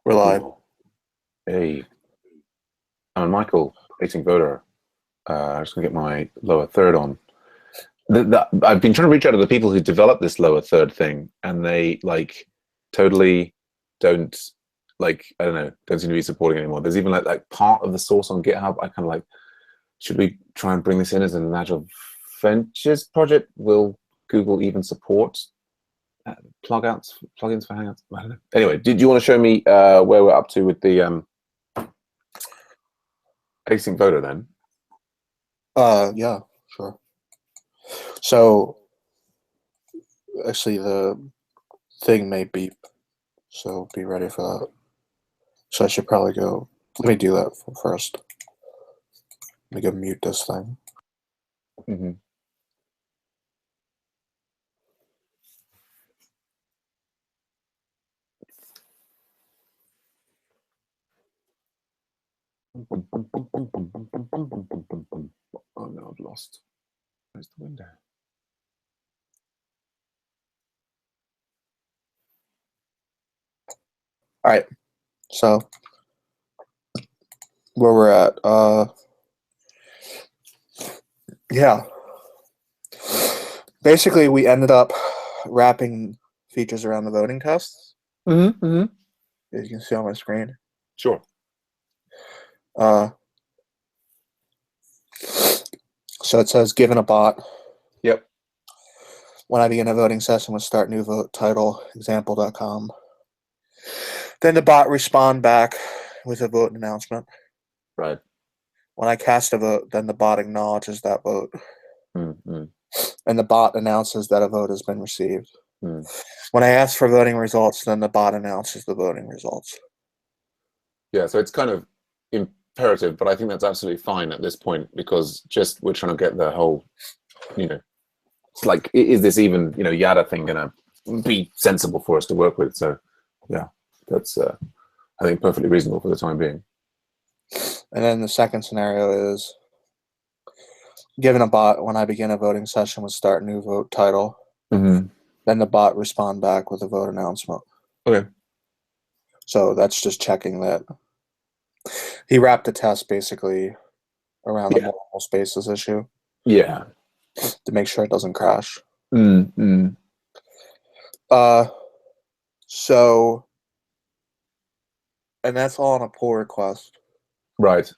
We're live. Hey, I'm Michael, AsyncVoter. I'm just gonna get my lower third on. I've been trying to reach out to the people who developed this lower third thing, and they like totally don't I don't know, don't seem to be supporting anymore. There's even like part of the source on GitHub. I kind of like, should we try and bring this in as an Agile Ventures project? Will Google even support plugins for Hangouts? I don't know. Anyway, did you want to show me where we're up to with the async voter then? Yeah, sure. So actually the thing may beep, so be ready for that. So I should probably go, let me do that first. Let me go mute this thing. Mm-hmm. Oh no, I've lost. Where's the window? All right, so where we're at, yeah. Basically, we ended up wrapping features around the voting tests. Mm-hmm. Mm-hmm. As you can see on my screen. Sure. So it says, given a bot. Yep. When I begin a voting session with start new vote title example.com. Then the bot respond back with a vote announcement. Right. When I cast a vote, then the bot acknowledges that vote. Mm-hmm. And the bot announces that a vote has been received. Mm. When I ask for voting results, then the bot announces the voting results. Yeah, so it's kind of imperative, but I think that's absolutely fine at this point because just we're trying to get the whole, it's like, is this even, Yada thing gonna be sensible for us to work with? So yeah, that's I think perfectly reasonable for the time being. And then the second scenario is, given a bot, when I begin a voting session with start new vote title, Mm-hmm. then the bot respond back with a vote announcement. Okay. So that's just checking that he wrapped the test basically around the multiple spaces issue. Yeah. To make sure it doesn't crash. Mm-hmm. So, and that's all on a pull request. Right.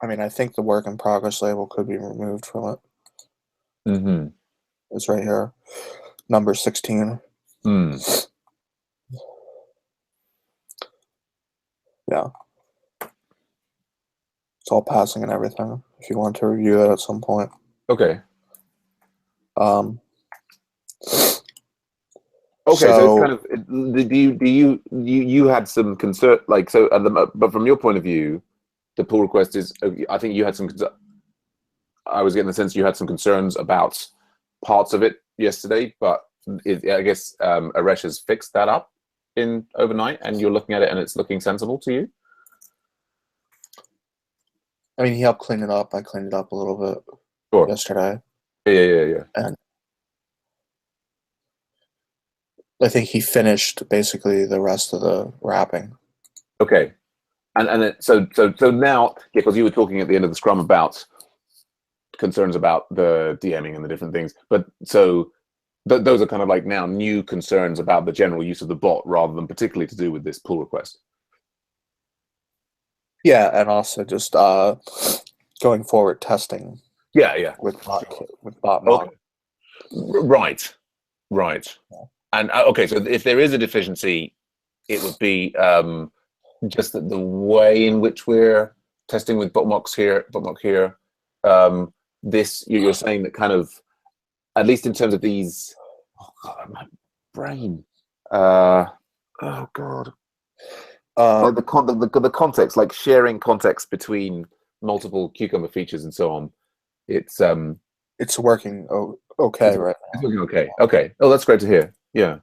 I mean, I think the work in progress label could be removed from it. Mm-hmm. It's right here, number 16. Mm. Yeah. It's all passing and everything, if you want to review that at some point. Okay. Okay, so it's kind of, do you had some concern, like, so but from your point of view, the pull request is, I think you had some, I was getting the sense you had some concerns about parts of it yesterday, but I guess Aresh has fixed that up in overnight, and you're looking at it and it's looking sensible to you. I mean, he helped clean it up. I cleaned it up a little bit yesterday. Yeah. And I think he finished basically the rest of the wrapping. Okay. So now, because you were talking at the end of the Scrum about concerns about the DMing and the different things, but so those are kind of like now new concerns about the general use of the bot rather than particularly to do with this pull request. Yeah, and also just going forward testing. Yeah. With bot Okay. Right. Yeah. And okay, so if there is a deficiency, it would be just that the way in which we're testing with botmock here. This you're saying that kind of, at least in terms of these. Oh God, my brain. Oh God. Like the context, like sharing context between multiple Cucumber features and so on. It's working okay right now. It's working okay. Okay. Oh, that's great to hear. Yeah.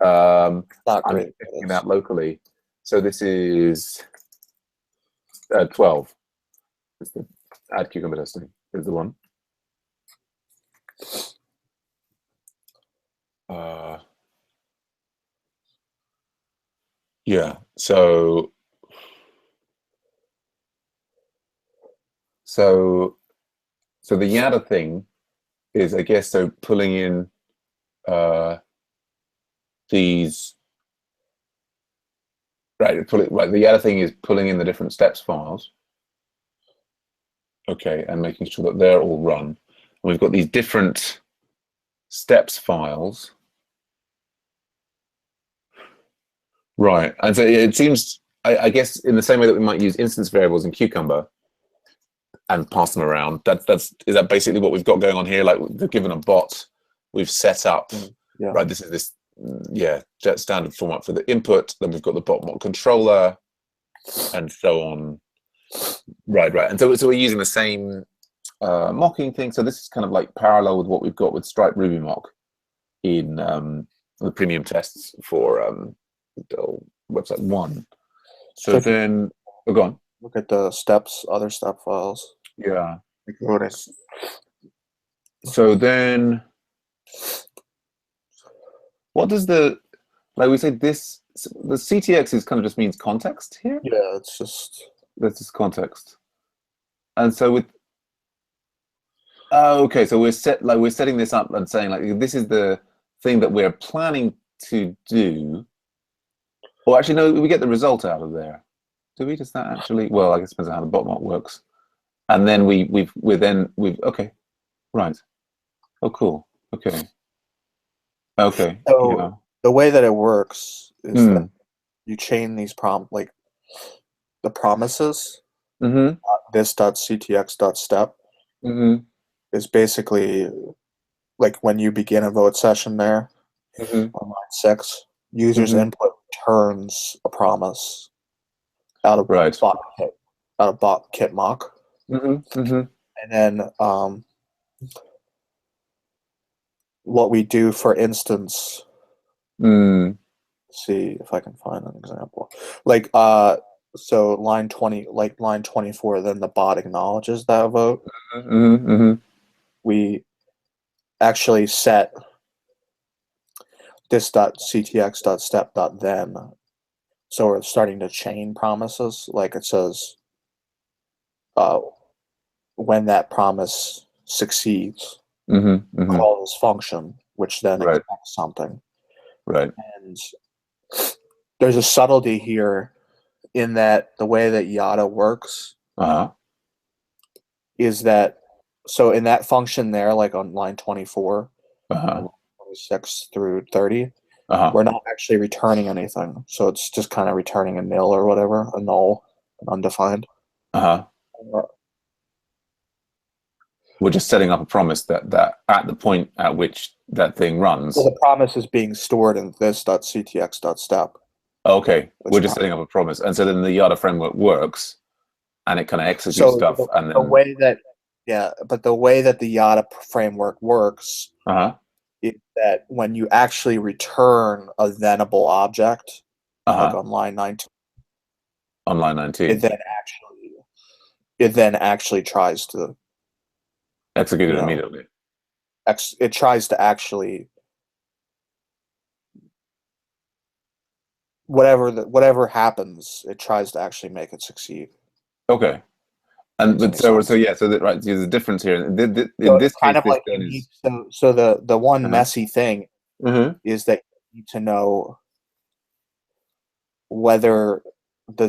Not I'm great. checking it out locally. So this is 12. It's the add Cucumber testing is the one. Yeah. So the Yada thing is, I guess, so pulling in these. Right, right. The Yada thing is pulling in the different steps files. Okay, and making sure that they're all run. And we've got these different steps files. Right, and so it seems, I guess, in the same way that we might use instance variables in Cucumber and pass them around, is that basically what we've got going on here? Like, they're given a bot, we've set up, right, this is this, standard format for the input, then we've got the bot controller, and so on. Right, and so we're using the same mocking thing. So this is kind of like parallel with what we've got with Stripe Ruby mock in the premium tests for website 1. So then, go on. Look at the other step files. Yeah. So then, what does we say this, the CTX is kind of just means context here? Yeah, it's just. That's just context. And so with, okay, so we're setting this up and saying like, this is the thing that we're planning to do. Or actually, no, we get the result out of there. Do we? Does that actually? Well, I guess it depends on how the bot mock works. And then we've okay, right. Oh, cool. Okay. So the way that it works is that you chain these the promises. This.ctx.step is basically like when you begin a vote session there on line 6, user's input turns a promise out of bot kit mock, and then what we do, for instance, see if I can find an example, like so line 20, like line 24, then the bot acknowledges that vote. We actually set this.ctx.step.then, so we're starting to chain promises. Like it says, when that promise succeeds, call this function, which then expects something. Right. And there's a subtlety here in that the way that Yada works is that, so in that function there, like on line 24, 26 through 30, we're not actually returning anything. So it's just kind of returning a nil or whatever, a null, an undefined. We're just setting up a promise that at the point at which that thing runs. So the promise is being stored in this.ctx.step. Okay, we're just setting up a promise, and so then the Yada framework works, and it kind of executes stuff. And then the way that, but the way that the Yada framework works is that when you actually return a thenable object, like on line 19, it then actually tries to execute it immediately. It tries to actually whatever happens, it tries to actually make it succeed. Okay. And so that, right, there's a difference here. In this kind case, of like the one messy thing is that you need to know whether the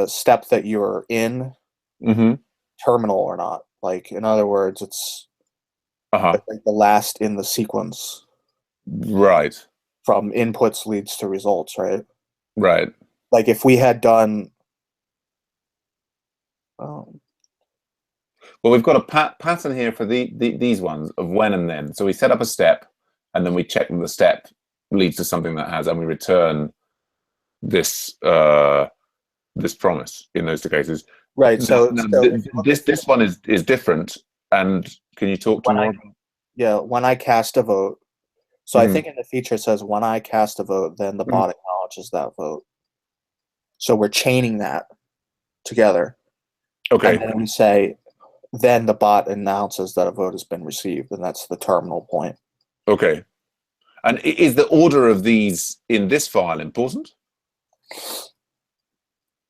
step that you're in terminal or not. Like, in other words, it's like the last in the sequence. Right. From inputs leads to results, right? Right. Like if we had done well, we've got a pattern here for these ones of when and then. So we set up a step, and then we check that the step leads to something that has, and we return this this promise in those two cases. Right. So this one is different. And can you talk to more? When I cast a vote. So I think in the feature it says when I cast a vote, then the bot acknowledges that vote. So we're chaining that together. Okay. And then we say, then the bot announces that a vote has been received, and that's the terminal point. Okay. And is the order of these in this file important?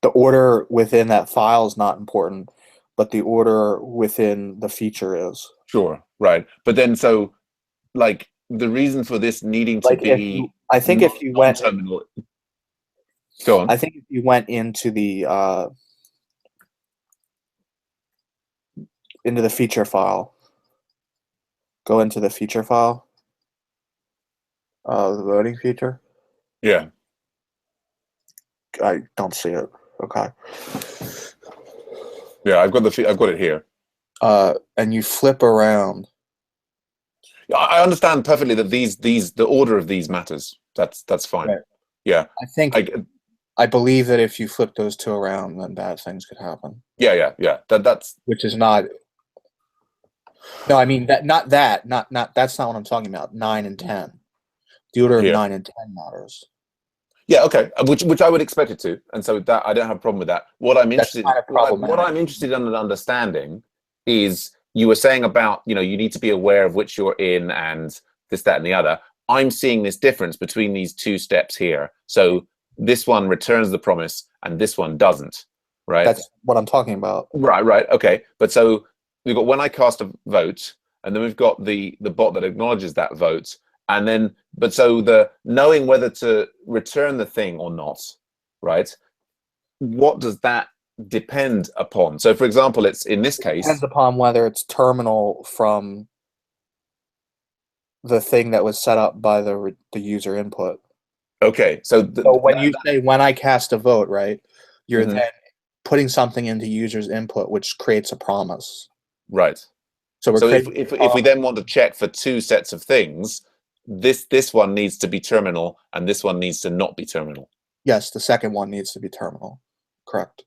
the order within that file is not important, but the order within the feature is. Sure, right. But then, so like the reason for this needing to Like if be you, I think if you went, non-terminal. Go on. I think if you went into the feature file, go into the feature file, the voting feature. Yeah. I don't see it. Okay. Yeah, I've got it here. And you flip around. I understand perfectly that the order of these matters. That's fine. Right. Yeah. I believe that if you flip those two around, then bad things could happen. Yeah. That's which is not. No, I mean not that's not what I'm talking about. 9 and 10. The order of 9 and 10 matters. Yeah, okay. Which I would expect it to, and so that I don't have a problem with that. What I'm interested in understanding is you were saying about you need to be aware of which you're in and this, that, and the other. I'm seeing this difference between these two steps here. So this one returns the promise and this one doesn't, right? That's what I'm talking about. Right. Okay. But so we've got when I cast a vote, and then we've got the bot that acknowledges that vote. And then, but so the knowing whether to return the thing or not, right? What does that depend upon? So, for example, it's in this case depends upon whether it's terminal from the thing that was set up by the user input. Okay, so when you say when I cast a vote, right? You're then putting something into user's input, which creates a promise. Right. So if we then want to check for two sets of things, this one needs to be terminal and this one needs to not be terminal. Yes, the second one needs to be terminal. Correct.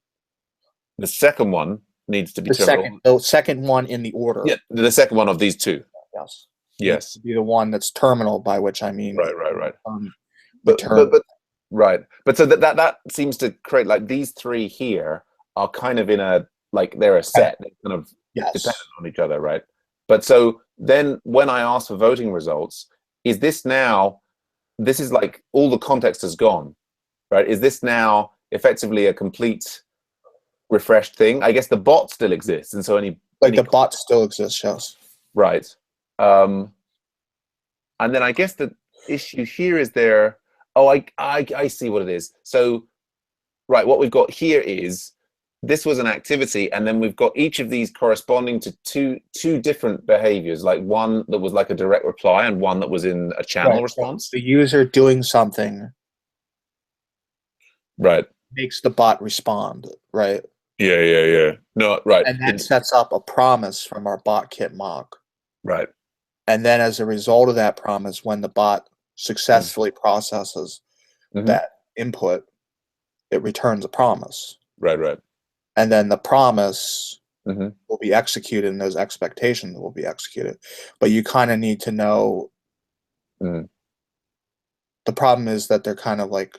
The second one needs to be terminal. The second one in the order. Yeah, the second one of these two. Yes. Yes. To be the one that's terminal, by which I mean right. But right. But so that seems to create like these three here are kind of in a they're a set. They're kind of dependent on each other, right? But so then when I ask for voting results, is this now, this is like all the context has gone, right? Is this now effectively a complete refreshed thing? I guess the bot still exists, and so the bot still exists, yes. Right. And then I guess the issue here is there. Oh, I see what it is. So, right, what we've got here is this was an activity, and then we've got each of these corresponding to two different behaviors, like one that was like a direct reply and one that was in a channel response. The user doing something makes the bot respond, right? Yeah. No, right. And that sets up a promise from our botkit mock. Right. And then as a result of that promise, when the bot successfully processes that input, it returns a promise. Right. And then the promise will be executed and those expectations will be executed. But you kind of need to know. The problem is that they're kind of like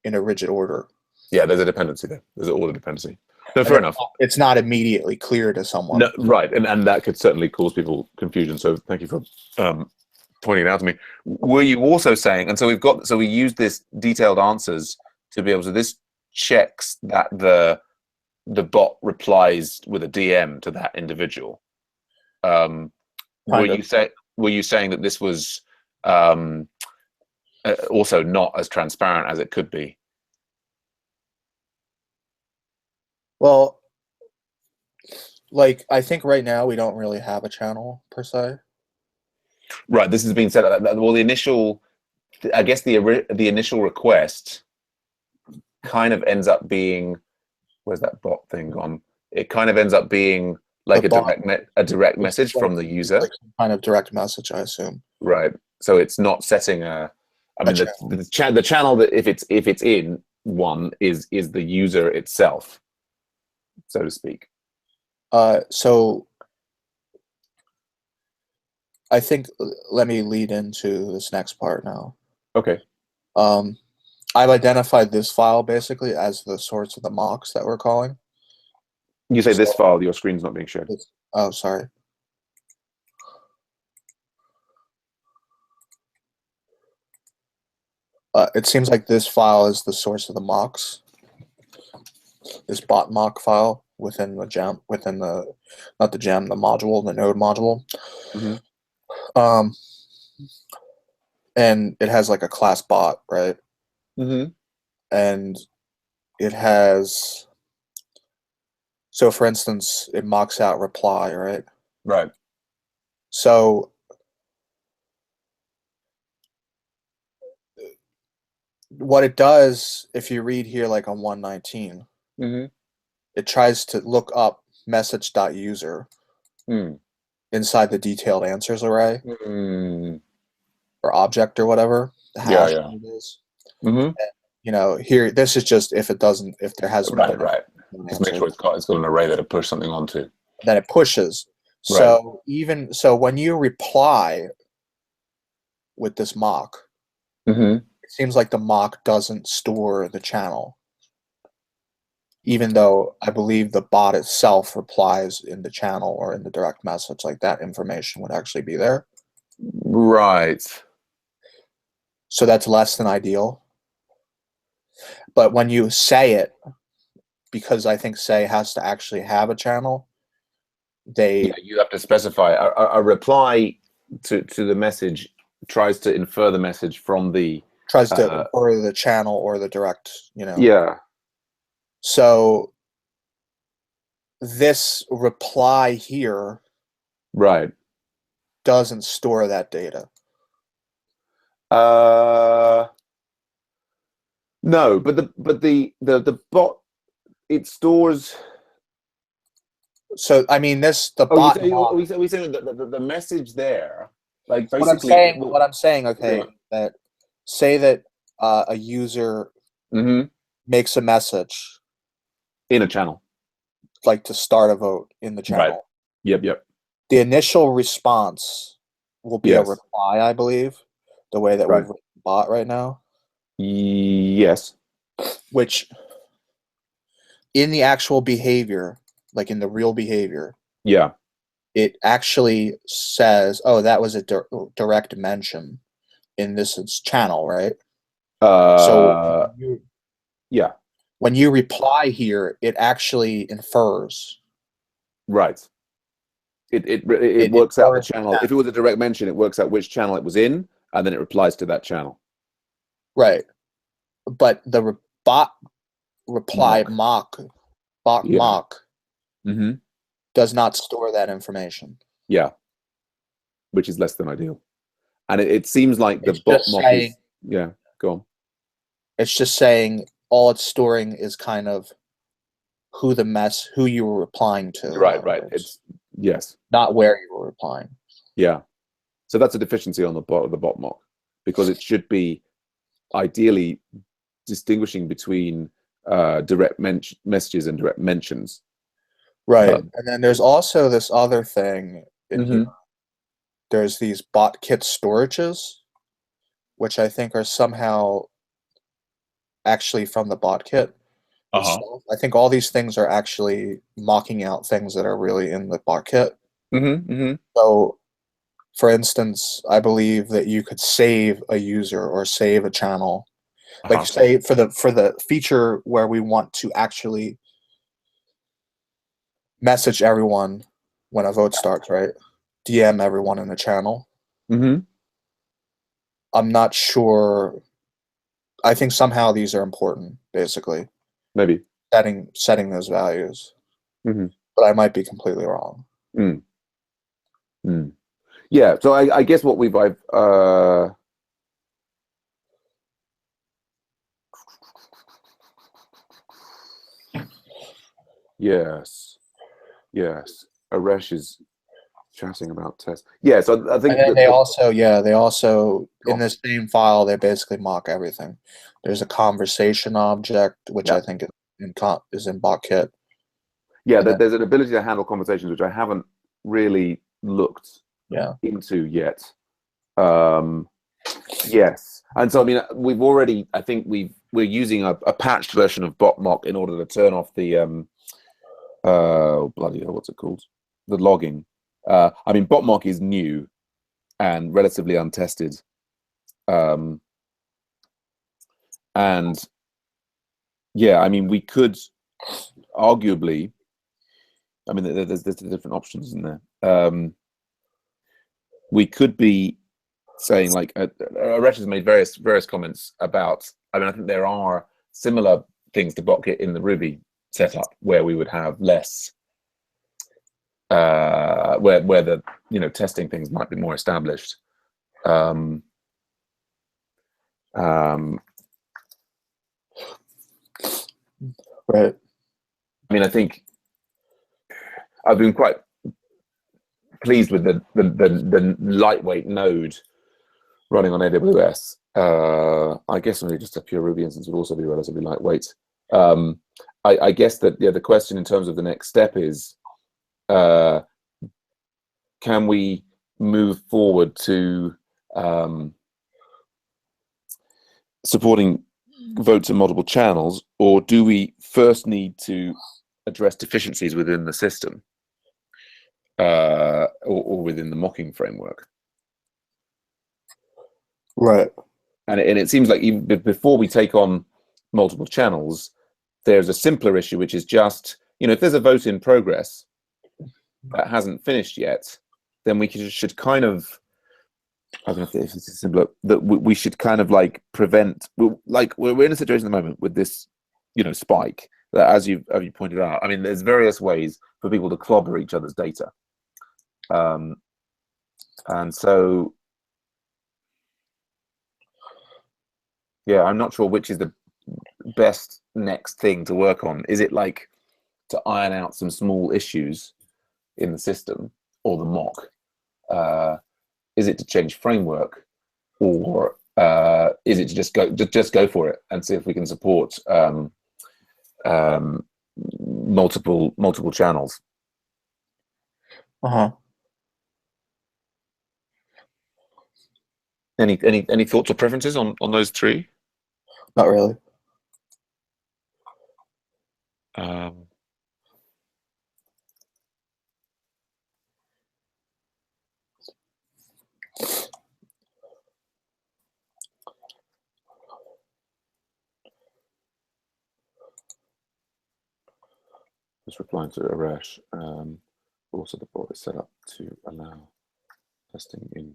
in a rigid order. Yeah, there's a dependency there. There's an order dependency. No, fair enough. It's not immediately clear to someone. No, right, and that could certainly cause people confusion. So thank you for pointing it out to me. Were you also saying, and so we use this detailed answers to be able to, this checks that the bot replies with a DM to that individual. Were you saying that this was also not as transparent as it could be? Well, I think right now we don't really have a channel per se. Right. This has been said. Well, the initial, I guess the initial request kind of ends up being, where's that bot thing gone? It kind of ends up being like a direct message from the user. Like some kind of direct message, I assume. Right. So it's not setting the channel that if it's in one is the user itself, so to speak. So I think let me lead into this next part now. Okay. I've identified this file basically as the source of the mocks that we're calling. You say this file, your screen's not being shared. Oh, sorry. It seems like this file is the source of the mocks. This bot mock file within the gem, within the, not the gem, the module, the node module. Mm-hmm. And it has like a class bot, right? Mm-hmm. And it has, so for instance, it mocks out reply, right? Right. So what it does, if you read here like on 119, Mm-hmm. it tries to look up message.user inside the detailed answers array Mm. or object or whatever the hash Yeah. it is. Mm-hmm. You know, here, this is just if it doesn't, if there hasn't been Right. an Just make answer, sure it's got an array that it push something onto. then it pushes. Right. So even so, when you reply with this mock, Mm-hmm. it seems like the mock doesn't store the channel, even though I believe the bot itself replies in the channel or in the direct message, like that information would actually be there. Right. So that's less than ideal. But when you say it, because I think say has to actually have a channel, You have to specify a reply to the message tries to infer the message from the tries to infer the channel or the direct, you know. Yeah. So this reply here Right. doesn't store that data. No, but the bot, it stores. So I mean, the bot. We say the message there, like What I'm basically saying, okay, yeah. that say that a user makes a message in a channel, like to start a vote in the channel. Right. Yep. The initial response will be a reply, I believe, the way that we've written bot right now. Yes. Which in the actual behavior, like in the real behavior, yeah, it actually says, "Oh, that was a direct mention in this channel," right? So yeah, when you reply here, it actually infers. Right. It works out the channel. If it was a direct mention, it works out which channel it was in, and then it replies to that channel. Right. But the bot reply mock does not store that information. Yeah, which is less than ideal. And it seems like the bot mock is, yeah, go on. It's just saying all it's storing is kind of who you were replying to. Right. It's not where you were replying. Yeah. So that's a deficiency on the bot mock, because it should be ideally distinguishing between direct messages and direct mentions. Right. And then there's also this other thing in here. There's these bot kit storages, which I think are somehow actually from the bot kit itself. I think all these things are actually mocking out things that are really in the bot kit. So, for instance, I believe that you could save a user or save a channel. Like say for the feature where we want to actually message everyone when a vote starts, right? DM everyone in the channel. I'm not sure. I think somehow these are important, basically. Maybe setting those values. But I might be completely wrong. Yeah. So I guess what Yes. Aresh is chatting about tests. Yeah, so I think they also in this same file they basically mock everything. There's a conversation object, which I think is in BotKit. Yeah, there's an ability to handle conversations, which I haven't really looked into yet. Yes, and so I mean we're using a patched version of BotMock in order to turn off the bloody hell, what's it called? The logging. I mean, BotMock is new and relatively untested. And yeah, I mean, we could arguably, I mean, there's different options in there. We could be saying, like, Aresh has made various comments about, I mean, I think there are similar things to Botket in the Ruby setup where we would have less, where the, you know, testing things might be more established. Right. I mean, I think I've been quite pleased with the lightweight node running on AWS. I guess maybe just a pure Ruby instance would also be relatively lightweight. I guess that, yeah, the question in terms of the next step is, can we move forward to supporting votes in multiple channels, or do we first need to address deficiencies within the system, or within the mocking framework? Right. And it seems like even before we take on multiple channels, there's a simpler issue, which is just, you know, if there's a vote in progress that hasn't finished yet, then we should kind of, I don't know if it's simpler, that we should kind of like prevent, like we're in a situation at the moment with this, you know, spike that, as you pointed out, I mean, there's various ways for people to clobber each other's data. And so, yeah, I'm not sure which is the best next thing to work on. Is it like to iron out some small issues in the system or the mock? Is it to change framework, or is it to just go for it and see if we can support multiple channels? Any thoughts or preferences on those three? Not really. Just replying to Aresh. Also, the bot is set up to allow testing in.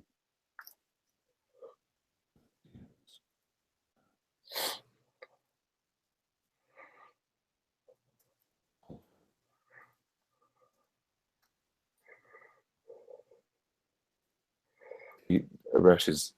Aresh is.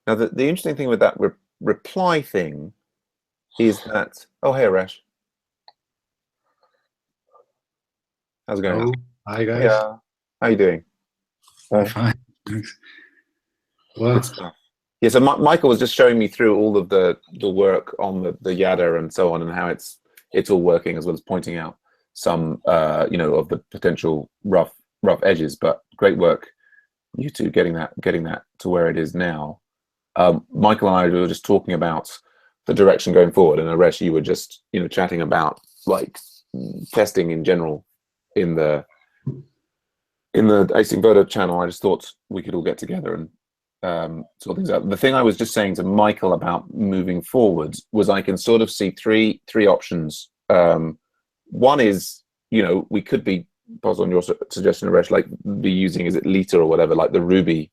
Now, the interesting thing with that reply thing is that, oh, hey, Aresh. How's it going? Oh, hi, guys. Yeah. How you doing? Fine, thanks. Well, good stuff. Yeah, so Michael was just showing me through all of the work on the Yada and so on, and how it's all working, as well as pointing out some you know, of the potential rough edges. But great work, you two, getting that to where it is now. Michael and I were just talking about the direction going forward, and Aresh, you were just, you know, chatting about like testing in general in the AsyncVoter channel. I just thought we could all get together and sort things out. The thing I was just saying to Michael about moving forward was I can sort of see three options. One is, you know, we could be, pause on your suggestion, Aresh, like be using, is it Lita or whatever, like the Ruby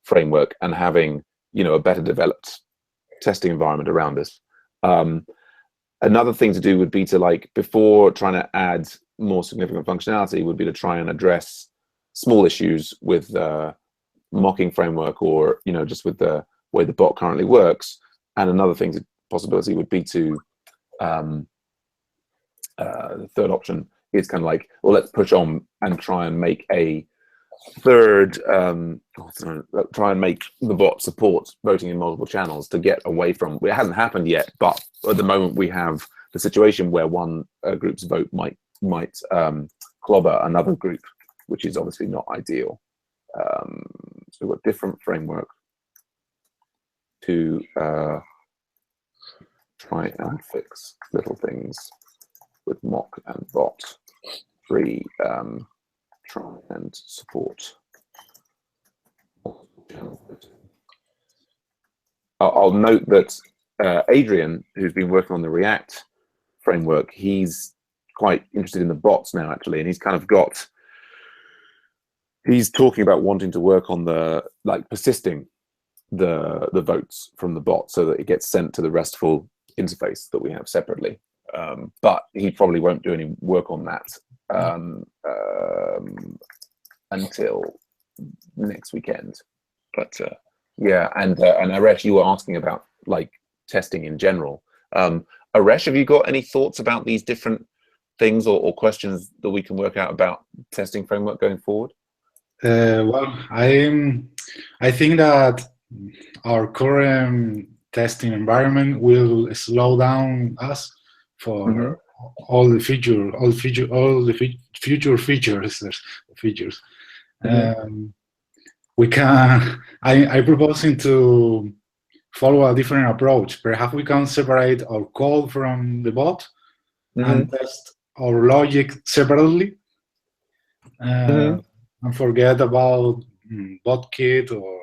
framework, and having, you know, a better developed testing environment around us. Another thing to do would be to, like, before trying to add more significant functionality, would be to try and address small issues with mocking framework, or, you know, just with the way the bot currently works. And another possibility would be to, the third option is kind of like, well, let's push on and try and make a third, try and make the bot support voting in multiple channels to get away from. It hasn't happened yet, but at the moment we have the situation where one group's vote might clobber another group, which is obviously not ideal. So we've got different framework to try and fix little things with mock and bot. 3, try and support. I'll note that Adrian, who's been working on the React framework, he's quite interested in the bots now, actually, and he's kind of got. He's talking about wanting to work on the persisting the votes from the bot so that it gets sent to the RESTful interface that we have separately. But he probably won't do any work on that until next weekend. But yeah, and Aresh, you were asking about testing in general. Aresh, have you got any thoughts about these different things or questions that we can work out about testing framework going forward? Well, I think that our current testing environment will slow down us for all the future features. We can. I'm proposing to follow a different approach. Perhaps we can separate our code from the bot and test our logic separately, and forget about botkit or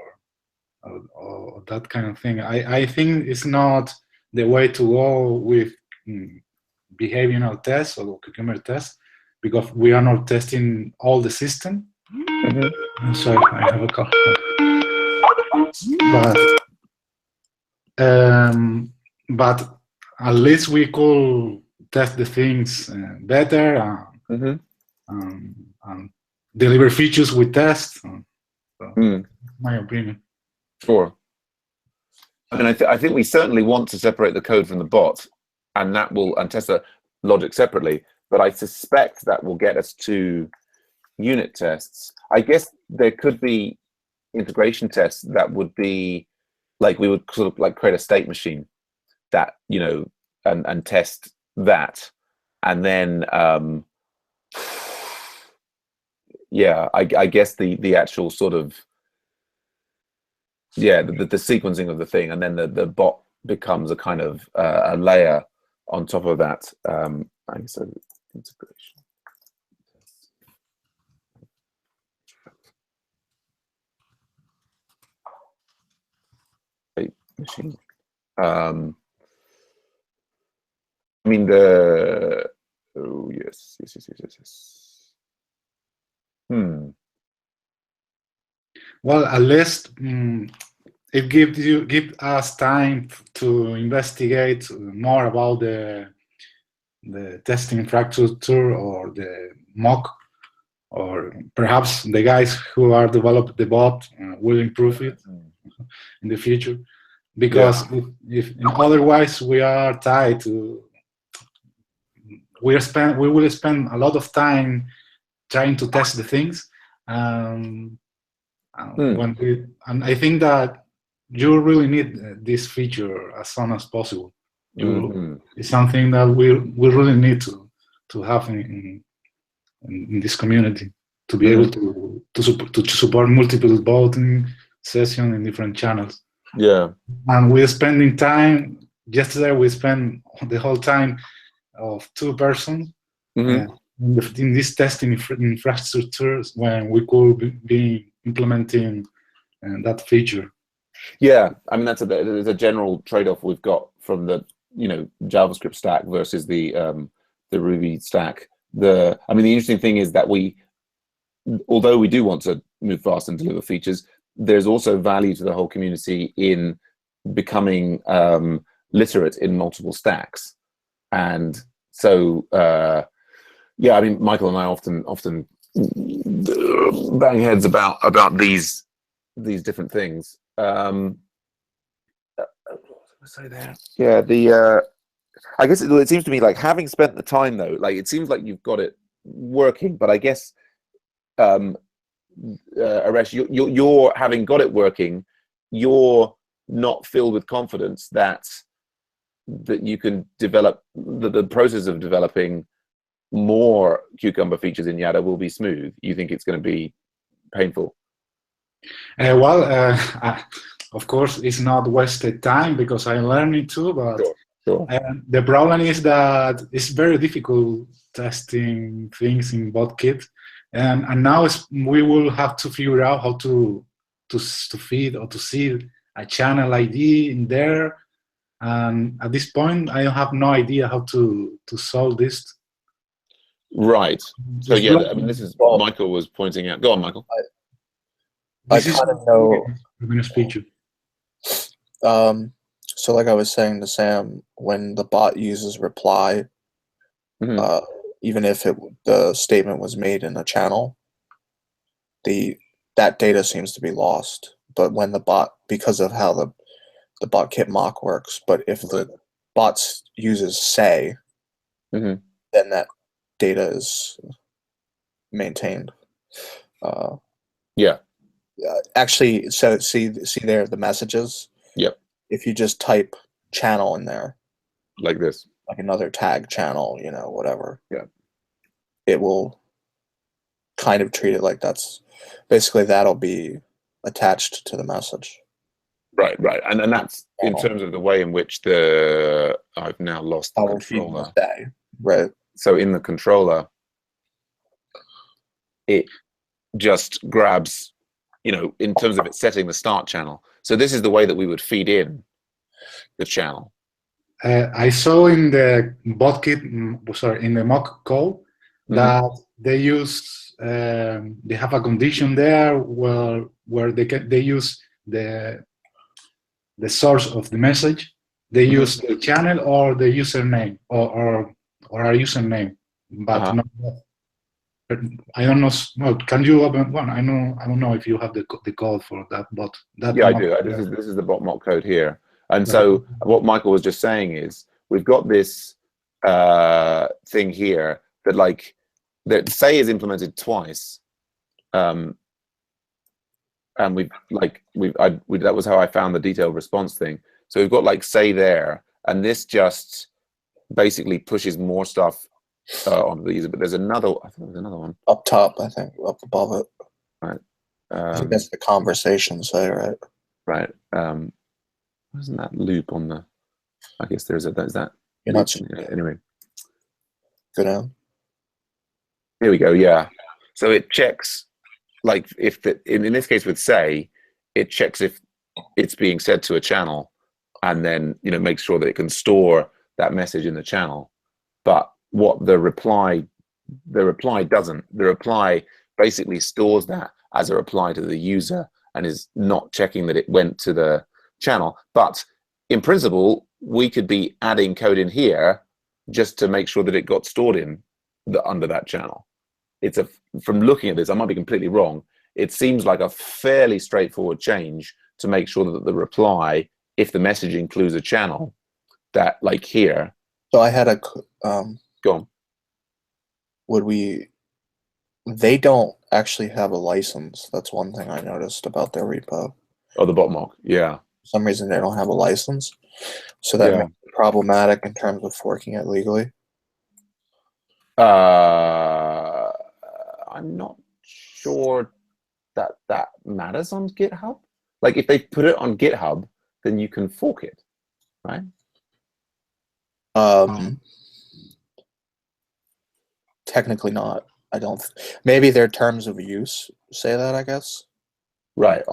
that kind of thing. I think it's not the way to go with behavioral tests or cucumber tests, because we are not testing all the system. I'm sorry, I have a cough. But at least we could test the things better and deliver features with tests. So, my opinion. Sure. I mean, I think we certainly want to separate the code from the bot, and that will test the logic separately. But I suspect that will get us to unit tests. I guess there could be integration tests that would be we would sort of create a state machine that and test that, and then yeah, I guess the actual sort of the sequencing of the thing, and then the bot becomes a kind of a layer on top of that. I guess integration. Machine. I mean yes. Well, at least it gives us time to investigate more about the testing infrastructure or the mock, or perhaps the guys who are developing the bot will improve it in the future. Because if otherwise we are tied to, we will spend a lot of time trying to test the things. And I think that you really need this feature as soon as possible. It's something that we really need to have in this community, to be able to support multiple voting sessions in different channels. Yeah. And we're spending time. Yesterday we spent the whole time of 2 persons in this testing infrastructures when we could be implementing that feature. Yeah, I mean there's a general trade-off we've got from the JavaScript stack versus the Ruby stack. The interesting thing is that although we do want to move fast and deliver features, there's also value to the whole community in becoming literate in multiple stacks. And so yeah, I mean Michael and I often bang heads about these different things. What was I there? Yeah, I guess it seems to me like, having spent the time though, it seems like you've got it working, but I guess Aresh, you're having got it working, you're not filled with confidence that you can develop the process of developing more Cucumber features in Yada will be smooth. You think it's going to be painful? Of course, it's not wasted time because I learned it too, but sure. The problem is that it's very difficult testing things in BotKit, and now we will have to figure out how to feed or to see a channel ID in there. And at this point, I have no idea how to solve this. Right. So yeah, I mean, this is what Michael was pointing out. Go on, Michael. I kind of know. I'm going to speak you. So like I was saying to Sam, when the bot uses reply, even if the statement was made in a channel, that data seems to be lost. But when the bot, because of how the BotKit mock works, but if the bot uses say, then that data is maintained. Yeah. Actually, so see there the messages. Yep. If you just type channel in there, like this, like another tag channel, whatever. Yeah. It will kind of treat it like that's basically that'll be attached to the message. Right. And that's in terms of the way in which I've now lost the controller. Right. So in the controller, it just grabs, in terms of it setting the start channel. So this is the way that we would feed in the channel. I saw in the BotKit, sorry, in the mock code that they use, they have a condition there where they use the source of the message. They use the channel or the username or a username, but not. I don't know. Well, can you open one? I don't know if you have the code for that, but that. Yeah, I do. This is the bot mock code here, and so what Michael was just saying is we've got this thing here that say is implemented twice, and that was how I found the detailed response thing. So we've got say there, and this just basically pushes more stuff on the user. But there's another. I think there's another one up top. I think up above it. Right. I think that's the conversation say, right? Right. Wasn't that loop on the? I guess there's that. You're not anyway. Go down. Here we go. Yeah. So it checks, if in this case with say, it checks if it's being said to a channel, and then makes sure that it can store that message in the channel. But what the reply doesn't. The reply basically stores that as a reply to the user and is not checking that it went to the channel. But in principle, we could be adding code in here just to make sure that it got stored in under that channel. From looking at this, I might be completely wrong. It seems like a fairly straightforward change to make sure that the reply, if the message includes a channel, that here. So I had a go on. They don't actually have a license. That's one thing I noticed about their repo. Oh, the bot mock, yeah. For some reason they don't have a license. So that makes it problematic in terms of forking it legally. I'm not sure that matters on GitHub. If they put it on GitHub, then you can fork it, right? Technically not. I don't. Maybe their terms of use say that, I guess. Right.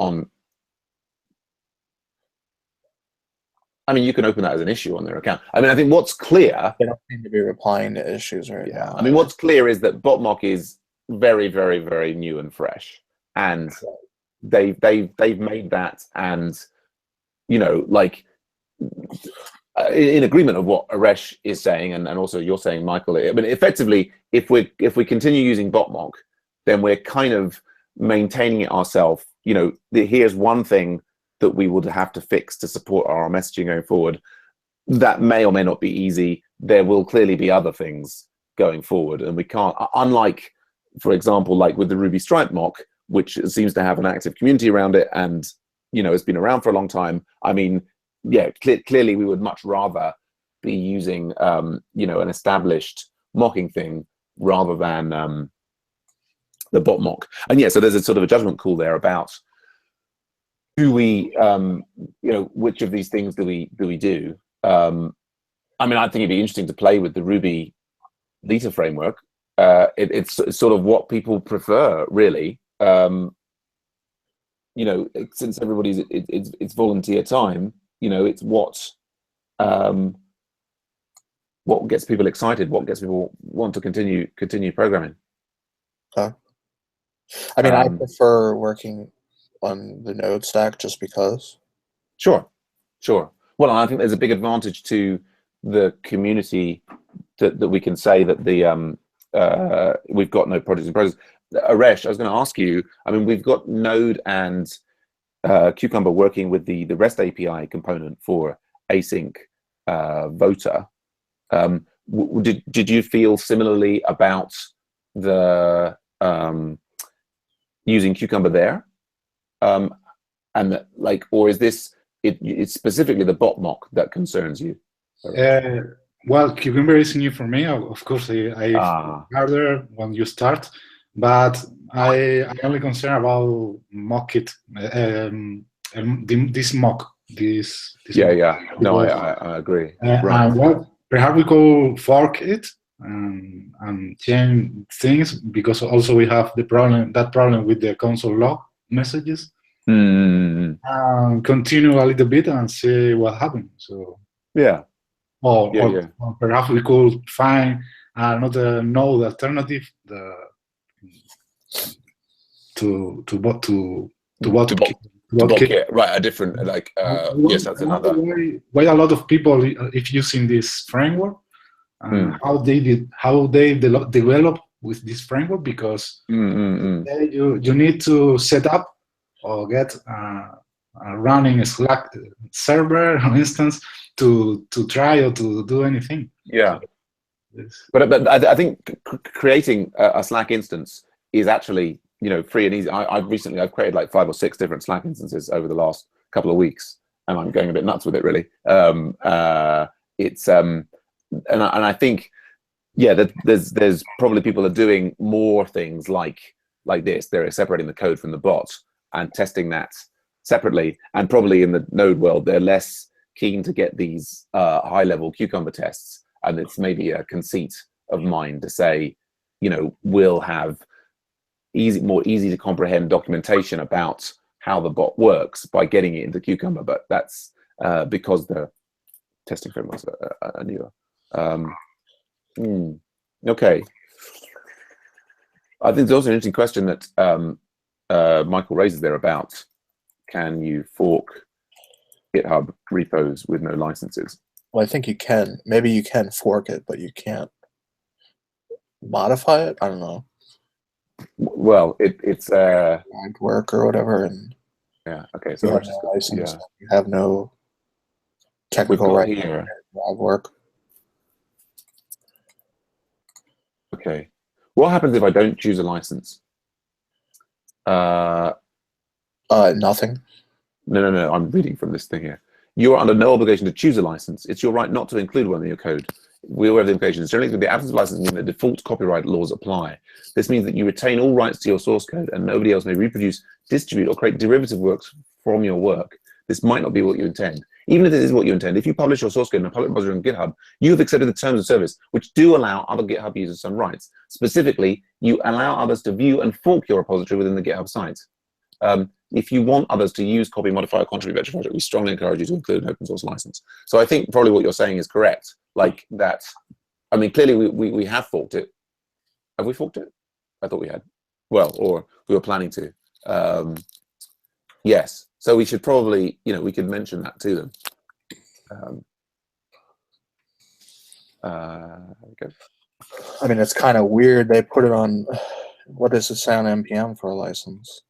I mean, you can open that as an issue on their account. I mean, I think what's clear. They don't seem to be replying to issues right now. I mean, what's clear is that botmock is very, very, very new and fresh, and they've made that, and in agreement of what Aresh is saying, and also you're saying, Michael. I mean, effectively, if we continue using botmock, then we're kind of maintaining it ourselves. Here's one thing that we would have to fix to support our messaging going forward. That may or may not be easy. There will clearly be other things going forward, and we can't. Unlike, for example, with the Ruby Stripe mock, which seems to have an active community around it, and it's been around for a long time. I mean, yeah, clearly we would much rather be using an established mocking thing rather than the bot mock. And yeah, so there's a sort of a judgment call there about do we which of these things do we do. I mean, I think it'd be interesting to play with the Ruby Lita framework. It's sort of what people prefer, really. Since everybody's it's volunteer time, it's what gets people excited, what gets people want to continue programming. I mean, I prefer working on the node stack just because. Sure. Well, I think there's a big advantage to the community that we can say that the we've got no projects in progress. Aresh, I was going to ask you, I mean, we've got Node and Cucumber working with the REST API component for AsyncVoter. Did you feel similarly about the using Cucumber there? And or is this it's specifically the bot mock that concerns you? Well, Cucumber is new for me. Of course, I harder when you start, but I only concern about mock it. This mock. Yeah. No, I agree. Right. Well, perhaps we could fork it and change things, because also we have that problem with the console log messages. Continue a little bit and see what happens. So yeah. Or perhaps we could find another node alternative to BotKit, right? A different yes, that's another. Why a lot of people if using this framework, how they develop with this framework, because you need to set up or get a running Slack server, for instance, to try or to do anything. Yeah. But I think creating a Slack instance is actually free and easy. I've created like 5 or 6 different Slack instances over the last couple of weeks, and I'm going a bit nuts with it, really. It's and I think that there's probably people are doing more things like this. They're separating the code from the bot and testing that separately, and probably in the Node world they're less keen to get these high-level Cucumber tests, and it's maybe a conceit of mine to say, we'll have more easy to comprehend documentation about how the bot works by getting it into Cucumber, but that's because the testing frameworks are newer. Okay. I think there's also an interesting question that Michael raises there about, can you fork GitHub repos with no licenses? Well, I think you can. Maybe you can fork it, but you can't modify it. I don't know. Well, it's work or whatever, and yeah. Okay, so you have no license. You have no technical right here. Work. Okay. What happens if I don't choose a license? Nothing. No. I'm reading from this thing here. You are under no obligation to choose a license. It's your right not to include one in your code. We're aware of the implications. Generally, the absence of license means that default copyright laws apply. This means that you retain all rights to your source code, and nobody else may reproduce, distribute, or create derivative works from your work. This might not be what you intend. Even if this is what you intend, if you publish your source code in a public repository on GitHub, you have accepted the terms of service, which do allow other GitHub users some rights. Specifically, you allow others to view and fork your repository within the GitHub site. If you want others to use, copy, modify, or contribute to your project, we strongly encourage you to include an open source license. So I think probably what you're saying is correct. Like that, I mean, clearly we have forked it. Have we forked it? I thought we had. Well, or we were planning to. Yes. So we should probably, we could mention that to them. Okay. I mean, it's kind of weird. They put it on, what is the sound NPM for a license?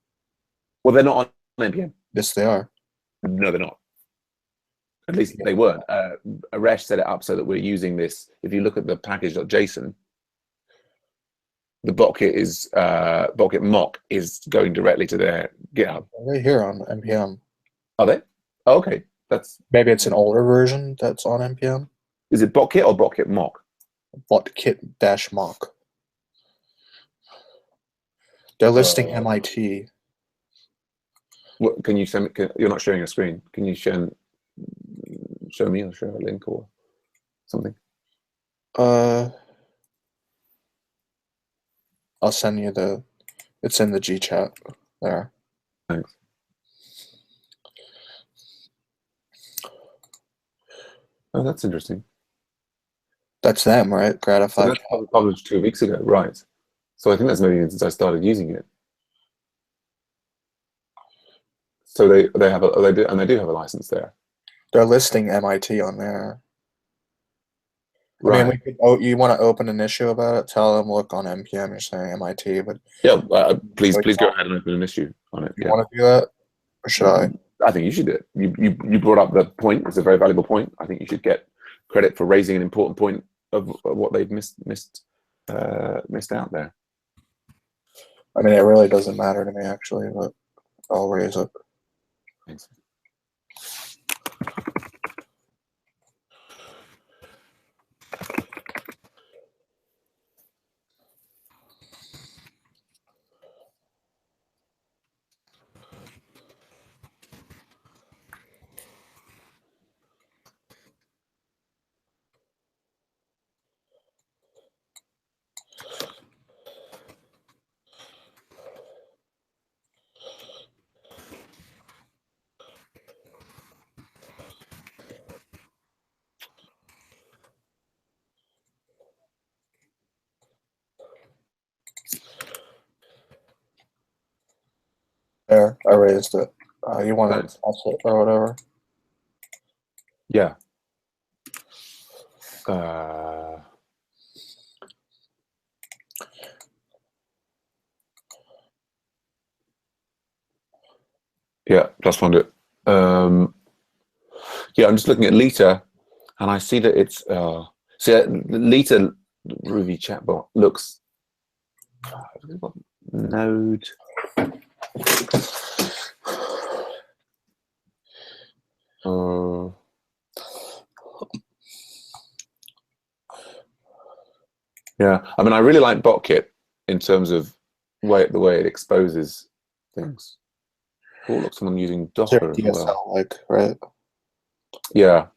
Well, they're not on NPM. Yes, they are. No, they're not. At least they weren't. Aresh set it up so that we're using this. If you look at the package.json, the Botkit is Botkit mock is going directly to their GitHub. Right here on npm. Are they? Oh, okay, that's Maybe it's an older version that's on npm. is it Botkit or Botkit mock? Botkit-mock. They're listing MIT. What, can you send? You're not sharing a screen. Can you show me or share a link or something? I'll send you the. It's in the G chat there. Thanks. Oh, that's interesting. That's them, right? So Gratified. that's probably published 2 weeks ago, right? So I think that's maybe since I started using it. So they have they do have a license there. They're listing MIT on there. Right. I mean, we could, you want to open an issue about it? Tell them, look, on npm you're saying MIT, but Yeah, please go ahead and open an issue on it. you want to do that, or should I? I think you should do it. You brought up the point. It's a very valuable point. I think you should get credit for raising an important point of what they've missed out there. I mean, it really doesn't matter to me, actually, but I'll raise it. Thanks. There, I raised it. You want to toss it or whatever? Yeah. Yeah, just found it. Yeah, I'm just looking at Lita, and I see that it's Lita Ruby chatbot looks Node. Yeah, I mean, I really like Botkit in terms of the way it exposes things. Oh, look, someone using Docker as well. Like, right? Yeah.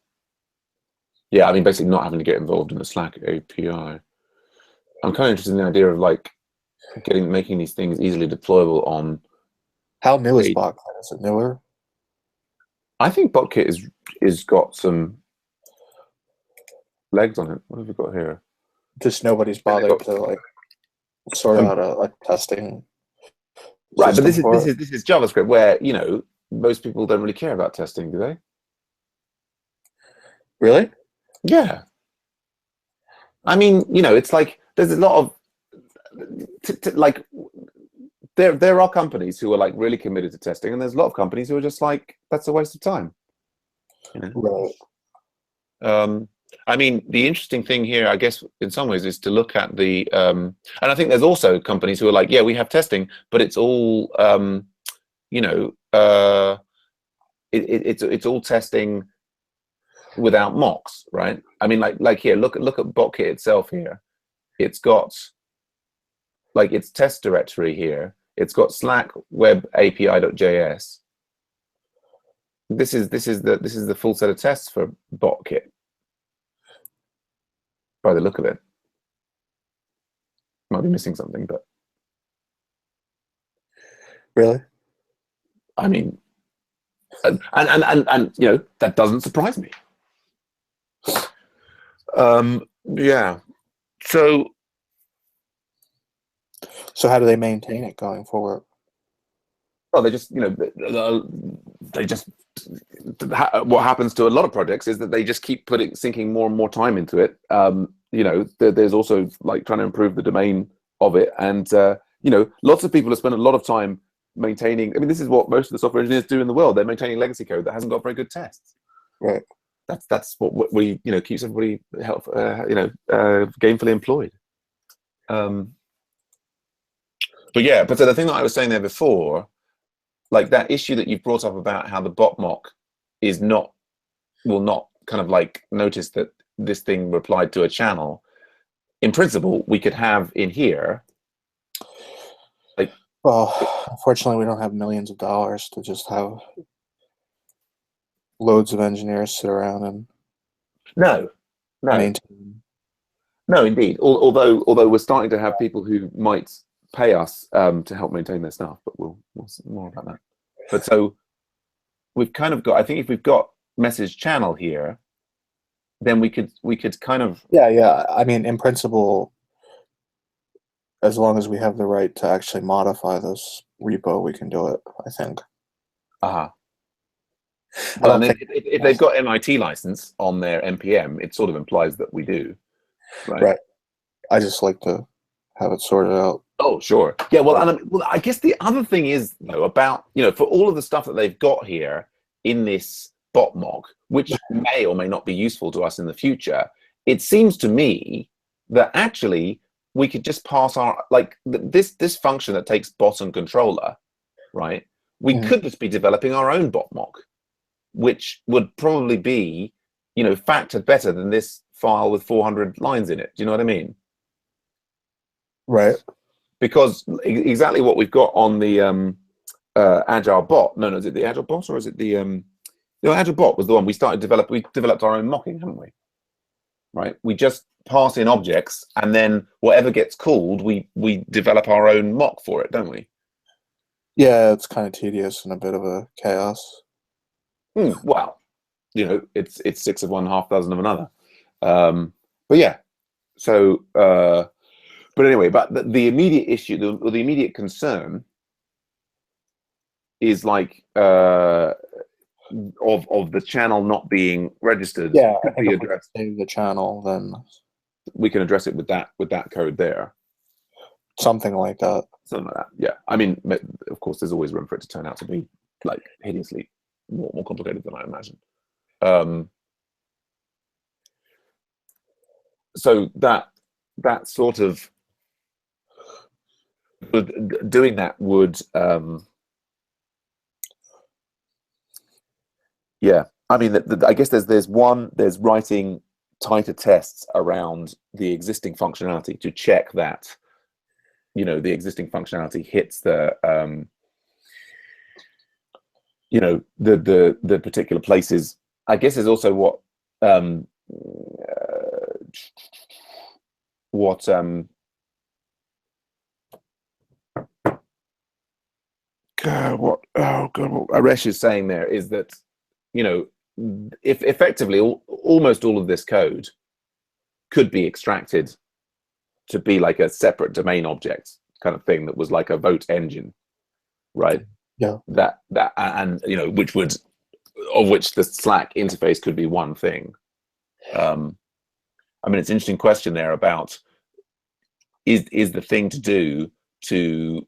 Yeah, I mean, basically not having to get involved in the Slack API. I'm kind of interested in the idea of like making these things easily deployable on. How new is Botkit? Is it newer? I think Botkit is got some legs on it. What have we got here? Just nobody's bothered to like sort out a testing. Right, but this is JavaScript where most people don't really care about testing, do they? Really? Yeah. I mean, it's like there's a lot of like there are companies who are like really committed to testing, and there's a lot of companies who are just like, that's a waste of time. Right. I mean, the interesting thing here, I guess, in some ways, is to look at the and I think there's also companies who are like, yeah, we have testing, but it's all it's all testing without mocks, right? I mean, like here, look at Botkit itself here. It's got like its test directory here. It's got Slack web API.js. This is the full set of tests for Botkit. By the look of it, might be missing something, but really, I mean, and that doesn't surprise me. Yeah. So how do they maintain it going forward? Well, they just what happens to a lot of projects is that they just keep sinking more and more time into it. There's also like trying to improve the domain of it, and lots of people have spent a lot of time maintaining. I mean, this is what most of the software engineers do in the world. They're maintaining legacy code that hasn't got very good tests. Right. That's what we keeps everybody gainfully employed. yeah, but so the thing that I was saying there before, like that issue that you've brought up about how the bot mock is will not kind of like notice that this thing replied to a channel. In principle, we could have in here, like, well, unfortunately, we don't have millions of dollars to just have loads of engineers sit around and no, maintain. no, indeed. Although we're starting to have people who might pay us to help maintain their stuff, but we'll see more about that. But so we've kind of got. I think if we've got message channel here, then we could kind of Yeah. I mean, in principle, as long as we have the right to actually modify this repo, we can do it, I think. uh-huh. I Well, don't think if they've got MIT license on their NPM, it sort of implies that we do, right? Right. I just like to have it sorted out. Oh, sure. Yeah, well, I guess the other thing is, though, about, for all of the stuff that they've got here in this bot mock, which may or may not be useful to us in the future, it seems to me that actually we could just pass our, like, this function that takes bot and controller, right? We could just be developing our own bot mock, which would probably be, factored better than this file with 400 lines in it. Do you know what I mean? Right. Because exactly what we've got on the Agile bot. No, is it the Agile bot or is it the Agile bot was the one we developed. We developed our own mocking, haven't we? Right. We just pass in objects, and then whatever gets called, we develop our own mock for it, don't we? Yeah, it's kind of tedious and a bit of a chaos. Well, it's 6 of one, half dozen of another. But yeah, so. But anyway, but the immediate issue, the immediate concern is like of the channel not being registered. Yeah, I think if we save the channel, then we can address it with that code there. Something like that. Something like that. Yeah. I mean, of course, there's always room for it to turn out to be like hideously more complicated than I imagine. So that sort of doing that would yeah, I mean I guess there's writing tighter tests around the existing functionality to check that the existing functionality hits the the particular places. I guess is also what what Aresh is saying there is that if effectively almost all of this code could be extracted to be like a separate domain object kind of thing that was like a vote engine, right? Yeah. That and which the Slack interface could be one thing. I mean, it's an interesting question there about is the thing to do to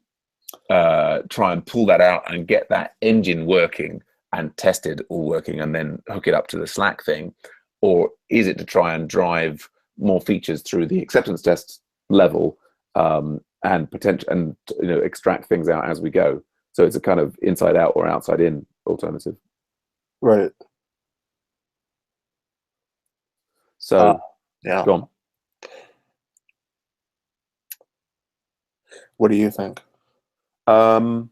try and pull that out and get that engine working and tested all working and then hook it up to the Slack thing, or is it to try and drive more features through the acceptance test level and extract things out as we go? So it's a kind of inside out or outside in alternative. Right. So yeah. Go on. What do you think? I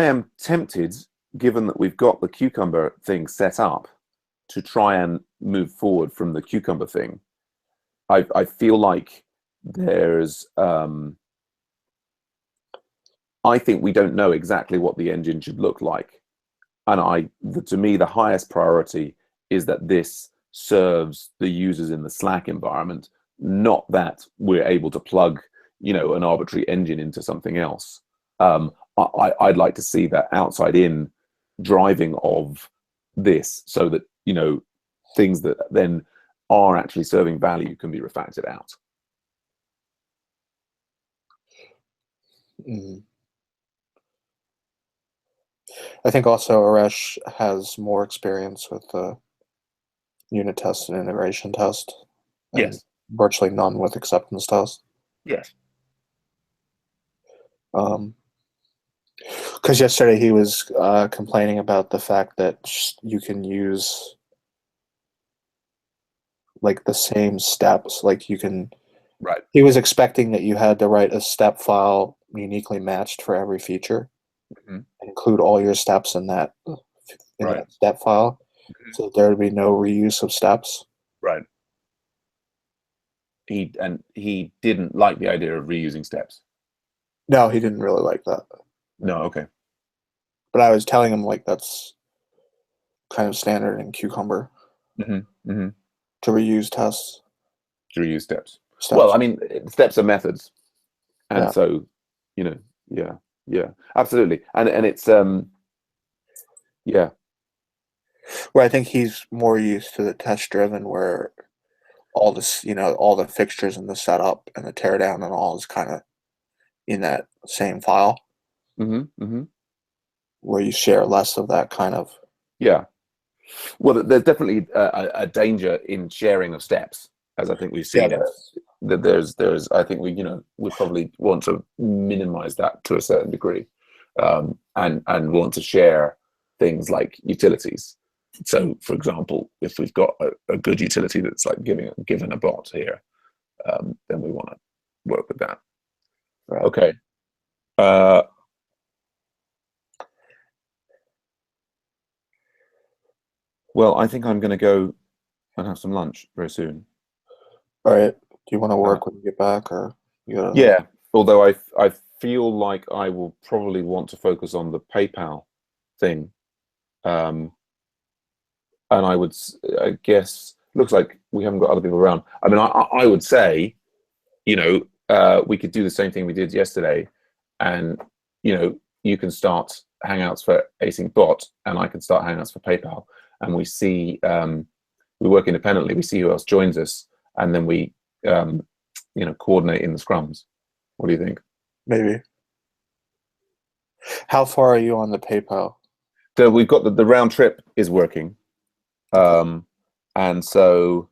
am tempted, given that we've got the Cucumber thing set up, to try and move forward from the Cucumber thing. I feel like there's I think we don't know exactly what the engine should look like, and to me the highest priority is that this serves the users in the Slack environment, not that we're able to plug an arbitrary engine into something else. I'd like to see that outside in driving of this, so that things that then are actually serving value can be refactored out. I think also Aresh has more experience with the unit test and integration test. Yes. Virtually none with acceptance test. Yes. Because yesterday he was complaining about the fact that you can use like the same steps, like you can. Right. He was expecting that you had to write a step file uniquely matched for every feature, Mhm. include all your steps in that Right. that step file, Mhm. so there would be no reuse of steps. Right. He didn't like the idea of reusing steps. No, he didn't really like that. No, okay. But I was telling him like that's kind of standard in Cucumber Mm-hmm. to reuse tests. To reuse steps. Steps. Well, I mean, steps are methods, and Yeah. so, you know, yeah, absolutely, and it's yeah. Where I think he's more used to the test driven, where all this, all the fixtures and the setup and the teardown and all is kind of in that same file, where you share less of that kind of. Yeah. Well, there's definitely a danger in sharing of steps, as I think we've seen. Yeah, that there's I think we probably want to minimize that to a certain degree, and want to share things like utilities. So, for example, if we've got a good utility that's like given a bot here, then we want to work with that. Right. Okay. Well, I think I'm going to go and have some lunch very soon. All right. Do you want to work when you get back, or you gotta? Yeah. Although I feel like I will probably want to focus on the PayPal thing, and I guess looks like we haven't got other people around. I mean, I would say, we could do the same thing we did yesterday, and you can start Hangouts for Async Bot, and I can start Hangouts for PayPal, and we see we work independently. We see who else joins us, and then we coordinate in the scrums. What do you think? Maybe. How far are you on the PayPal? So we've got the round trip is working, and so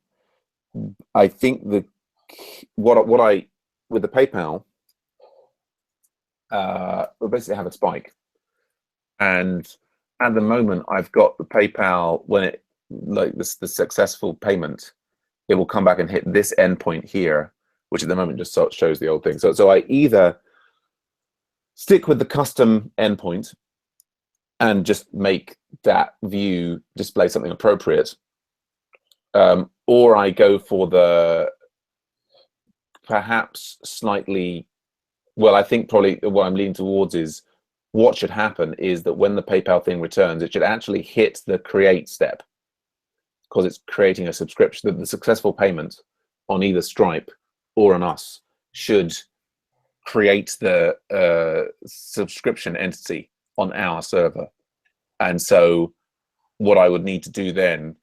I think what I with the PayPal, we basically have a spike, and at the moment I've got the PayPal when it the successful payment, it will come back and hit this endpoint here, which at the moment just shows the old thing. So I either stick with the custom endpoint and just make that view display something appropriate, or I go for the perhaps slightly, well, I think probably what I'm leaning towards is what should happen is that when the PayPal thing returns, it should actually hit the create step, because it's creating a subscription. That the successful payment on either Stripe or on us should create the subscription entity on our server. And so what I would need to do then,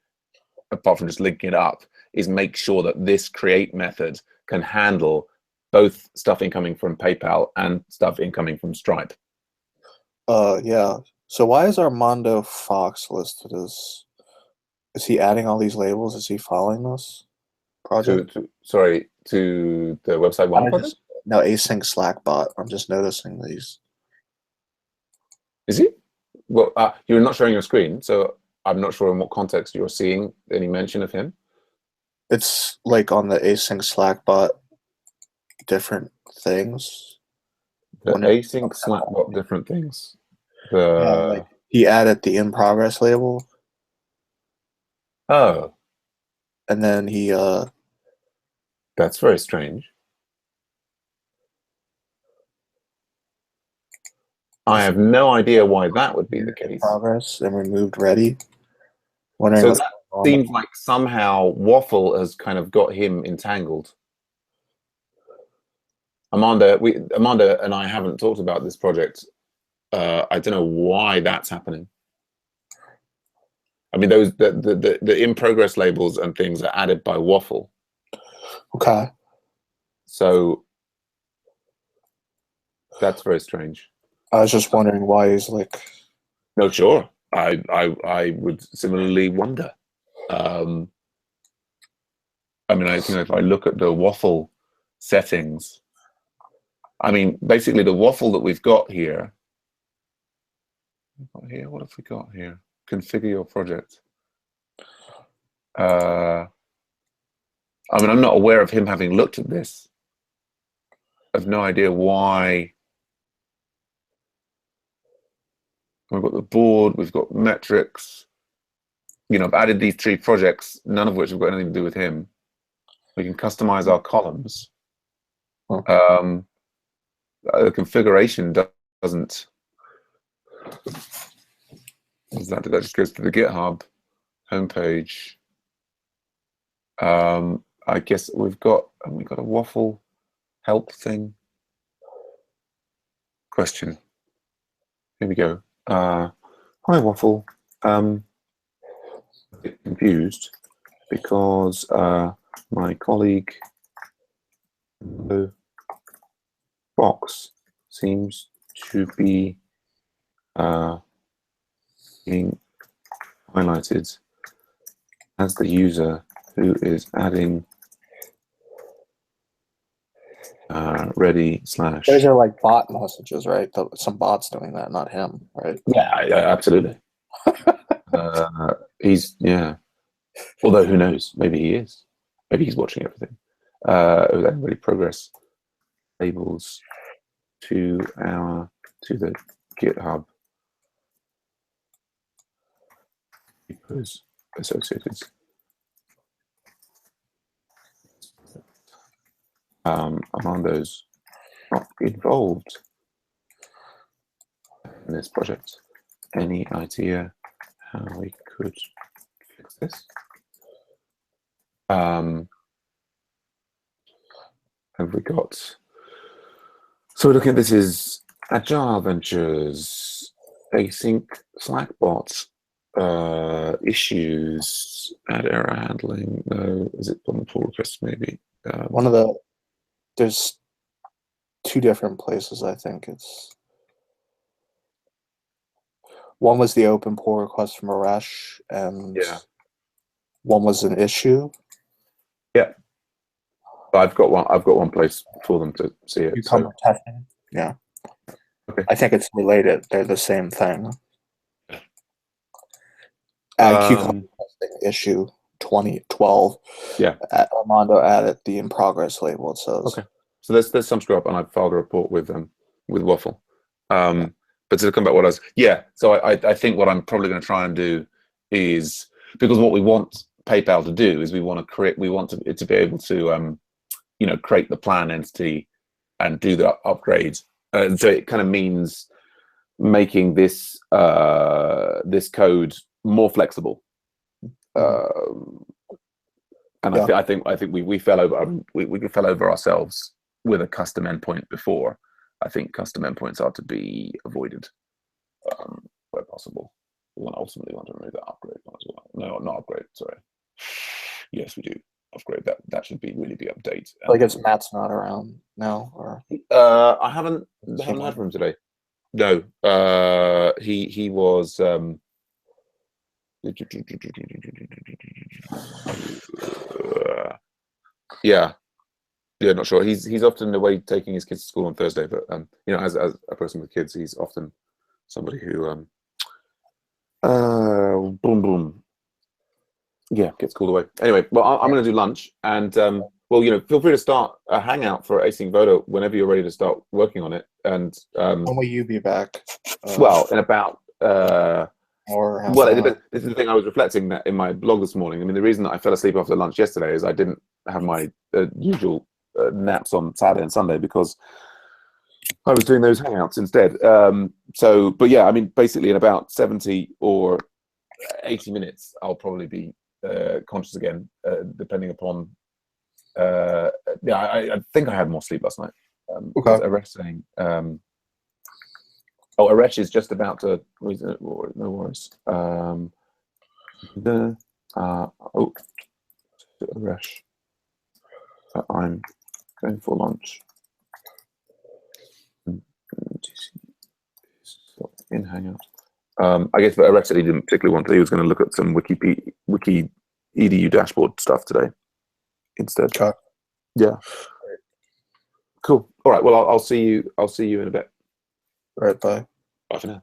apart from just linking it up, is make sure that this create method can handle both stuff incoming from PayPal and stuff incoming from Stripe. Yeah. So why is Armando Fox listed as? Is he adding all these labels? Is he following this project? To the website one project? No, async Slack bot. I'm just noticing these. Is he? Well, you're not showing your screen, so I'm not sure in what context you're seeing any mention of him. It's like on the async Slack bot, different things. The async Slack bot, different things. Like he added the in progress label. Oh. And then he That's very strange. I have no idea why that would be the case. Progress and removed ready. So that seems like somehow Waffle has kind of got him entangled. Amanda and I haven't talked about this project. I don't know why that's happening. I mean, those the in progress labels and things are added by Waffle. Okay. So that's very strange. I was just wondering why he's like. No, sure. I would similarly wonder. I mean, I think if I look at the Waffle settings, I mean, basically the waffle that we've got here. What have we got here? Configure your project. I mean, I'm not aware of him having looked at this. I have no idea why. We've got the board, we've got metrics. You know, I've added these 3 projects, none of which have got anything to do with him. We can customize our columns. The configuration doesn't. That just goes to the GitHub homepage. I guess we've got a waffle help thing. Question. Here we go. Hi waffle. I'm a bit confused because my colleague box seems to be being highlighted as the user who is adding ready / Those are like bot messages, right? Some bots doing that, not him, right? Yeah, absolutely. Yeah. Although who knows? Maybe he is. Maybe he's watching everything. Ready progress labels to the GitHub repos associated. Armando's not involved in this project. Any idea how we could fix this? Have we got? So we're looking at this is Agile Ventures, async Slackbot, issues, add error handling. No, is it on the pull request maybe? There's 2 different places. I think it's one was the open pull request from Arash, and one was an issue. Yeah, I've got one place for them to see it. Cucumber testing. Yeah. Okay. I think it's related. They're the same thing. Cucumber testing issue 2012. Yeah. Armando added the in progress label. It says. Okay. So there's some screw up, and I filed a report with Waffle. But to come back, what I was So I think what I'm probably going to try and do is, because what we want PayPal to do is we want it to be able to create the plan entity and do the upgrades. So it kind of means making this this code more flexible. And I think we fell over we fell over ourselves with a custom endpoint before. I think custom endpoints are to be avoided where possible. We ultimately want to remove that upgrade one as well. No, not upgrade. Sorry. Yes, we do upgrade. That should really be update. I guess Matt's not around now, or I haven't heard from him today. No, he was. Not sure. He's often away taking his kids to school on Thursday, but as a person with kids, he's often somebody who gets called away. Anyway, well, I'm going to do lunch, and feel free to start a hangout for AsyncVoter whenever you're ready to start working on it. And when will you be back? In about this is the thing I was reflecting that in my blog this morning. I mean, the reason that I fell asleep after lunch yesterday is I didn't have my usual naps on Saturday and Sunday because I was doing those hangouts instead. But yeah, I mean, basically in about 70 or 80 minutes, I'll probably be conscious again, depending upon. I think I had more sleep last night. Okay. Aresh saying, Aresh is just about to. No worries. Aresh, I'm going for lunch. In Hangout. I guess for Aresh, he didn't particularly want to. He was going to look at some wiki edu dashboard stuff today instead. Okay. Yeah. Cool. All right. Well, I'll see you. I'll see you in a bit. All right, bye. Bye for now.